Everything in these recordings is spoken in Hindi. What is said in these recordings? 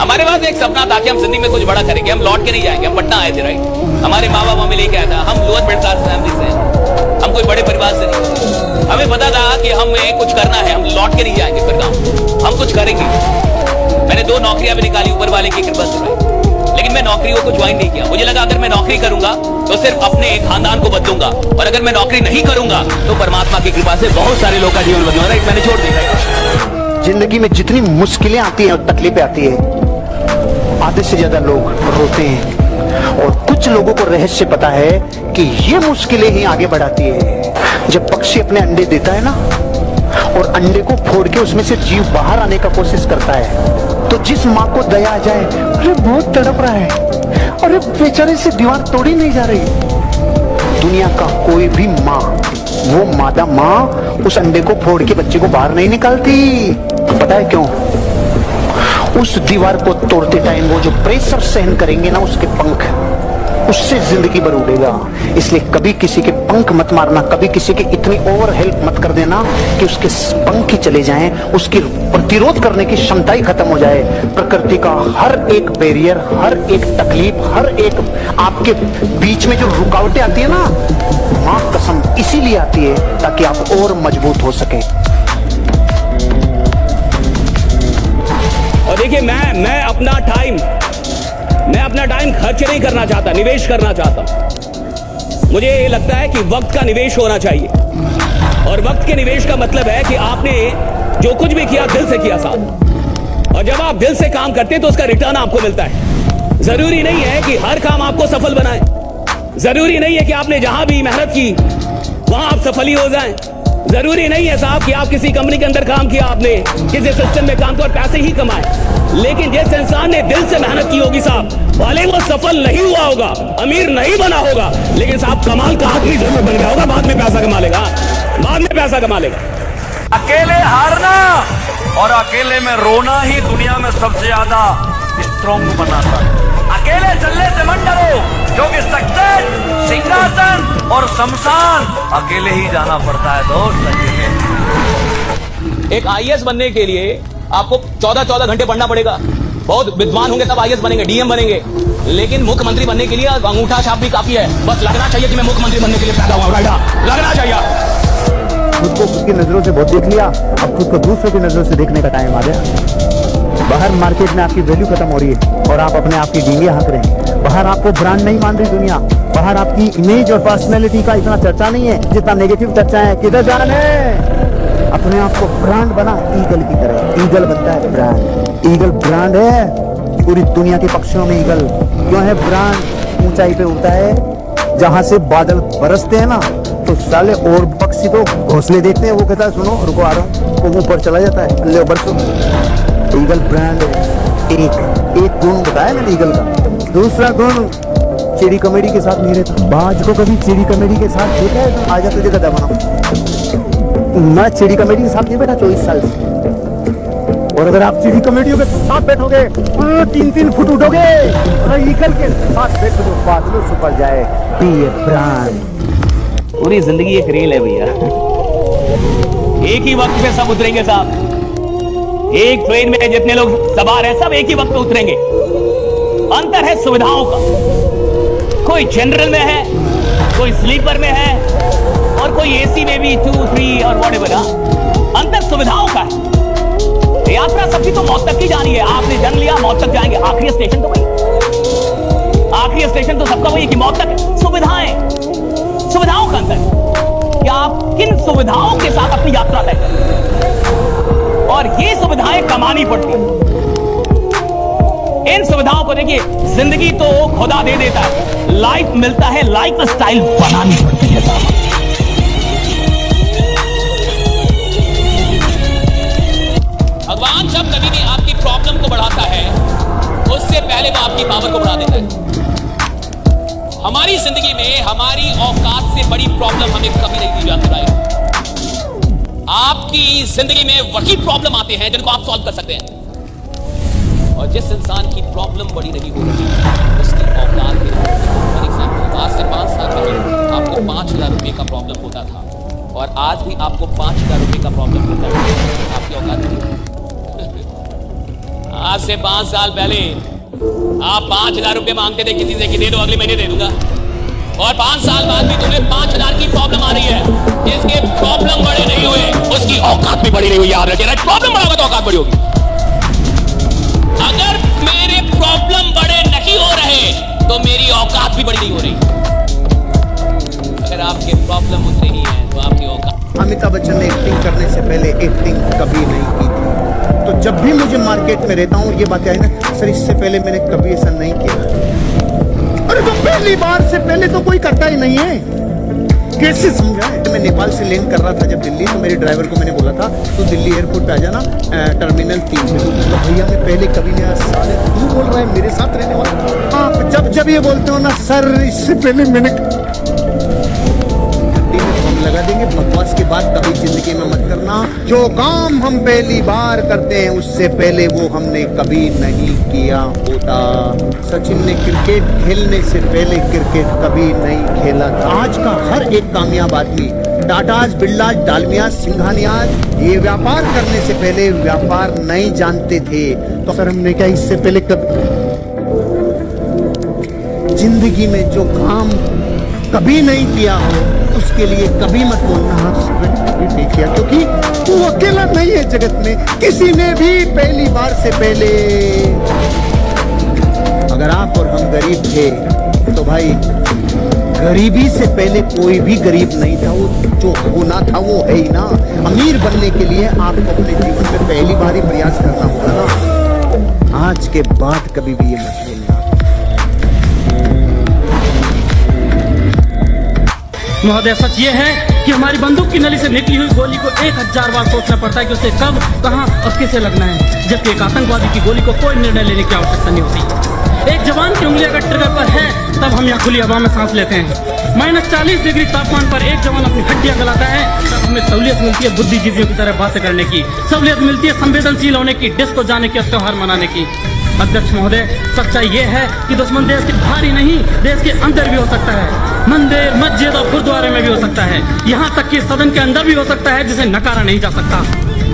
हमारे पास एक सपना था कि हम जिंदगी में कुछ बड़ा करेंगे, हम लौट के नहीं जाएंगे। हम पटना आए थे, राइट। हमारे माँ बाप हमें लेके आया था। हम लोअर मिडिल क्लास फैमिली से हैं, हम कोई बड़े परिवार से नहीं। हमें पता था कि हमें कुछ करना है, हम लौट के नहीं जाएंगे फिर गाँव, हम कुछ करेंगे। मैंने 2 नौकरियां भी निकाली ऊपर वाले की कृपा से, लेकिन मैं नौकरियों को ज्वाइन नहीं किया। मुझे लगा अगर मैं नौकरी करूंगा तो सिर्फ अपने खानदान को बदलूंगा, और अगर मैं नौकरी नहीं करूंगा तो परमात्मा की कृपा से बहुत सारे लोगों का जीवन बदलूंगा, राइट। मैंने छोड़ दिया। जिंदगी में जितनी मुश्किलें आती हैं और तकलीफें आती है, आधे से ज्यादा लोग रोते हैं, और कुछ लोगों को रहस्य पता है कि ये मुश्किलें ही आगे बढ़ाती है। जब पक्षी अपने अंडे देता है ना, और अंडे को फोड़ के उसमें से जीव बाहर आने का कोशिश करता है, तो जिस माँ को दया आ जाए, अरे बहुत तड़प रहा है, अरे बेचारे से दीवार तोड़ी नहीं जा रही। दुनिया का कोई भी माँ, वो मादा माँ उस अंडे को फोड़ के बच्चे को बाहर नहीं निकालती। पता है क्यों? उस दीवार को तोड़ते टाइम वो जो प्रेशर सहन करेंगे ना उसके पंख, उससे जिंदगी भर उड़ेगा। इसलिए कभी किसी के पंख मत मारना, कभी किसी की इतनी ओवर हेल्प मत कर देना कि उसके पंख ही चले जाएं, उसकी प्रतिरोध करने की क्षमता ही खत्म हो जाए। प्रकृति का हर एक बैरियर, हर एक तकलीफ, हर एक आपके बीच में जो रुकावटें आती है ना, मां कसम इसीलिए आती है ताकि आप और मजबूत हो सके। और देखिए, मैं अपना टाइम खर्च नहीं करना चाहता, निवेश करना चाहता। मुझे ये लगता है कि वक्त का निवेश होना चाहिए, और वक्त के निवेश का मतलब है कि आपने जो कुछ भी किया दिल से किया साथ, और जब आप दिल से काम करते हैं तो उसका रिटर्न आपको मिलता है। जरूरी नहीं है कि हर काम आपको सफल बनाए, जरूरी नहीं है कि आपने जहां भी मेहनत की वहां आप सफल ही हो जाएं। जरूरी नहीं है साहब कि आप किसी कंपनी के अंदर काम किया, आपने किसी सिस्टम में काम किया और पैसे ही कमाए, लेकिन जिस इंसान ने दिल से मेहनत की होगी साहब, भले वो सफल नहीं हुआ होगा, अमीर नहीं बना होगा, लेकिन साहब कमाल का आदमी जरूर बन गया होगा। बाद में पैसा कमा लेगा, बाद में पैसा कमा लेगा। अकेले हारना और अकेले में रोना ही दुनिया में सबसे ज्यादा स्ट्रॉन्ग बनाता है। अकेले चलने से मत डरो, क्योंकि सक्सेस, सिंहासन और शमशान अकेले ही जाना पड़ता है दोस्त, अकेले। एक आईएएस बनने के लिए आपको 14 घंटे पढ़ना पड़ेगा। बहुत विद्वान होंगे तब आईएएस बनेंगे, डीएम बनेंगे, लेकिन मुख्यमंत्री बनने के लिए अंगूठा छाप भी काफी है। बस लगना चाहिए कि मैं मुख्यमंत्री बनने के लिए पैदा हुआ, लगना चाहिए। खुद को खुद की नजरों से बहुत देख लिया, अब खुद को दूसरों की नजरों से देखने का टाइम आ गया। बाहर मार्केट में आपकी वैल्यू खत्म हो रही है और आप अपने आप की डींगे हाँक रहे हैं। बाहर आपको ब्रांड नहीं मान रही दुनिया, बाहर आपकी इमेज और पर्सनैलिटी का इतना चर्चा नहीं है जितना नेगेटिव चर्चा है। किधर जाने? अपने आप को ब्रांड बना, ईगल की तरह। ईगल बनता है ब्रांड, ईगल ब्रांड है। पूरी दुनिया के पक्षियों में ईगल क्यों है ब्रांड? ऊंचाई पे उड़ता है, जहां से बादल बरसते हैं ना, तो साले और पक्षी तो घोंसले देखते हैं, वो कहता है सुनो रुको आ रहा हूँ, वो ऊपर चला जाता है, ले बरसो। ईगल ब्रांड है। एक गुण बताया मैंने ईगल का। दूसरा गुण, चिड़ी कमेडी के साथ नहीं रहता। बाज को कभी चिड़ी कमेडी के साथ देखा है? तो आजा तुझे गधा बनाऊं। मैं चिड़ी कमेडी के साथ नहीं बैठा 24 साल से, और अगर आप चिड़ी कमेडियों के साथ बैठोगे 3-3 फुट उठोगे, और ईगल के साथ बैठो तो बादलों से ऊपर जाए। ब्रांड। पूरी जिंदगी एक रेल है भैया, एक ही वक्त पे सब उतरेंगे साहब। एक ट्रेन में जितने लोग सवार हैं सब एक ही वक्त पे उतरेंगे। अंतर है सुविधाओं का, कोई जनरल में है, कोई स्लीपर में है, और कोई एसी में भी 2, 3 और व्हाटएवर। अंतर सुविधाओं का है। यात्रा सबकी तो मौत तक ही जानी है। आपने जन्म लिया, मौत तक जाएंगे, आखिरी स्टेशन तो वही, आखिरी स्टेशन तो सबका वही कि मौत तक है। सुविधाओं का अंतर है कि आप किन सुविधाओं के साथ अपनी यात्रा तय करें, और ये सुविधाएं कमानी पड़ती हैं। इन सुविधाओं को देखिए, जिंदगी तो खुदा दे देता है, लाइफ मिलता है, लाइफ स्टाइल बनानी पड़ती है साहब। भगवान जब कभी भी आपकी प्रॉब्लम को बढ़ाता है, उससे पहले वो आपकी पावर को बढ़ा देता है। हमारी जिंदगी में हमारी औकात से बड़ी प्रॉब्लम हमें कभी नहीं दी जाती भाई। आपकी जिंदगी में वही प्रॉब्लम आते हैं जिनको आप सॉल्व कर सकते हैं, और जिस इंसान की प्रॉब्लम बड़ी नहीं हो रही उसकी औकात नहीं। फॉर एग्जाम्पल, आज से 5 साल पहले आपको 5,000 रुपए का प्रॉब्लम होता था, और आज भी आपको 5,000 रुपए का प्रॉब्लम होता है, आपकी औकात नहीं। आज से 5 साल पहले आप 5,000 रुपए मांगते थे किसी से कि दे दो अगले महीने दे दूंगा, और 5 साल बाद भी तुम्हें 5,000 की प्रॉब्लम आ रही है। जिसके प्रॉब्लम बड़े नहीं हुए उसकी औकात भी बड़ी नहीं हुई, याद रखिए। प्रॉब्लम बड़ा होगा तो औकात बड़ी होगी। अगर मेरे प्रॉब्लम बड़े नहीं हो रहे तो मेरी औकात भी बड़ी नहीं हो रही। अगर आपके प्रॉब्लम उतने ही हैं तो आपकी औकात। अमिताभ बच्चन ने एक्टिंग करने से पहले एक्टिंग कभी नहीं की थी। तो जब भी मुझे मार्केट में रहता हूँ ये बातें आई ना, सर इससे पहले मैंने कभी ऐसा नहीं किया। अरे तो पहली बार से पहले तो कोई करता ही नहीं है, कैसे समझाए। मैं नेपाल से लैंड कर रहा था जब दिल्ली, तो मेरे ड्राइवर को मैंने बोला था तो दिल्ली एयरपोर्ट पे आ जाना टर्मिनल 3 पे। तो भैया मैं पहले कभी नहीं, साले तू बोल रहा है मेरे साथ रहने वाला। आप जब ये बोलते हो ना सर इससे पहले मैंने लगा देंगे, बकवास की बात कभी जिंदगी में मत करना। जो काम हम पहली बार करते हैं उससे पहले वो हमने कभी नहीं किया होता। सचिन ने क्रिकेट खेलने से पहले क्रिकेट कभी नहीं खेला था। आज का हर एक कामयाब आदमी टाटाज, बिरलाज, डालमियाज, सिंघानियाज ये व्यापार करने से पहले व्यापार नहीं जानते थे। तो सर हमने क्या इससे पहले कभी जिंदगी में जो काम कभी नहीं किया हो उसके लिए कभी मत बोलना हाँ कभी नहीं किया, क्योंकि वो अकेला नहीं है जगत में, किसी ने भी पहली बार से पहले। अगर आप और हम गरीब थे तो भाई गरीबी से पहले कोई भी गरीब नहीं था, वो जो होना था वो है ही ना। अमीर बनने के लिए आपको अपने जीवन में पहली बार ही प्रयास करना होगा ना। आज के बाद कभी भी ये मत बोलना। महोदय सच ये है कि हमारी बंदूक की नली से निकली हुई गोली को 1000 बार सोचना पड़ता है कि उसे कब, कहां और किसे लगना है, जबकि एक आतंकवादी की गोली को कोई निर्णय लेने की आवश्यकता नहीं होती। एक जवान की उंगली अगर ट्रिगर पर है तब हम यहाँ खुली हवा में सांस लेते हैं। -40 डिग्री तापमान पर एक जवान अपनी हड्डियां गलाता है तब हमें सहूलियत मिलती है बुद्धिजीवियों की तरह बातें करने की, सहूलियत मिलती है संवेदनशील होने की, डिस्को जाने की, त्योहार मनाने की। अध्यक्ष महोदय सच्चाई ये है कि दुश्मन देश के बाहर ही नहीं देश के अंदर भी हो सकता है। मंदिर, मस्जिद और गुरुद्वारे में भी हो सकता है, यहाँ तक कि सदन के अंदर भी हो सकता है जिसे नकारा नहीं जा सकता।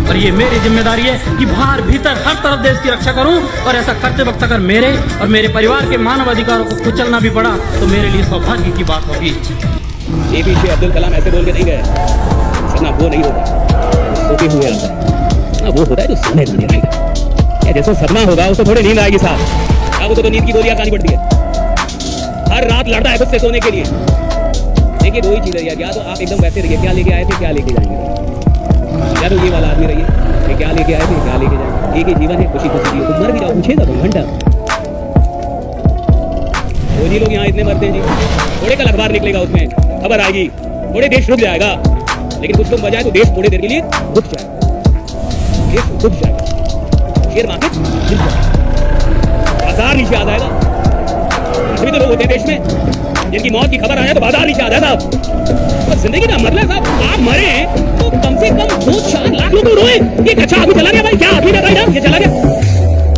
और ये मेरी जिम्मेदारी है कि बाहर भीतर हर तरफ देश की रक्षा करूं, और ऐसा करते वक्त अगर मेरे और मेरे परिवार के मानव अधिकारों को कुचलना भी पड़ा तो मेरे लिए सौभाग्य की बात होगी। APJ अब्दुल कलाम ऐसे बोल के नहीं गए, सपना वो नहीं होता सोते हुए रहता है, वो होता है जो सोने नहीं रहेगा। जैसा सपना होगा उसको थोड़ी नींद आएगी साहब। अब तो नींद की गोलियां खानी पड़ती है, हर रात लड़ता है खुद से सोने के लिए। देखिए दो ही चीजें यार, या तो आप एकदम वैसे रहिए क्या लेके आए थे क्या लेके जाएंगे, या तो ये वाला आदमी रहिए क्या लेके आए थे क्या लेके जाएंगे। एक ही जीवन है, खुशी खुशी जियो, तुम मर भी जाओ पूछेगा तुम घंटा। रोजी लोग यहाँ इतने मरते हैं जी, थोड़े कल अखबार निकलेगा उसमें खबर आएगी, थोड़े देश रुक जाएगा, लेकिन कुछ लोग बजाए तो देश थोड़ी देर के लिए रुक जाएगा, देश रुक जाएगा, शेयर मार्केट गिर जाएगा, बाजार नीचे आ जाएगा। सभी तो लोग होते हैं देश में जिनकी मौत की खबर आए तो बाजार नीचे आ जाएगा। तो जिंदगी का मतलब साहब आप मरे तो कम से कम 2-4 लाख लोग रोए कि अच्छा आदमी चला गया भाई, क्या आदमी ना भाई ये चला गया।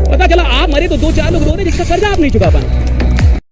पता चला आप मरे तो 2-4 लोग रो रहे जिसका कर्जा आप नहीं चुका पाए।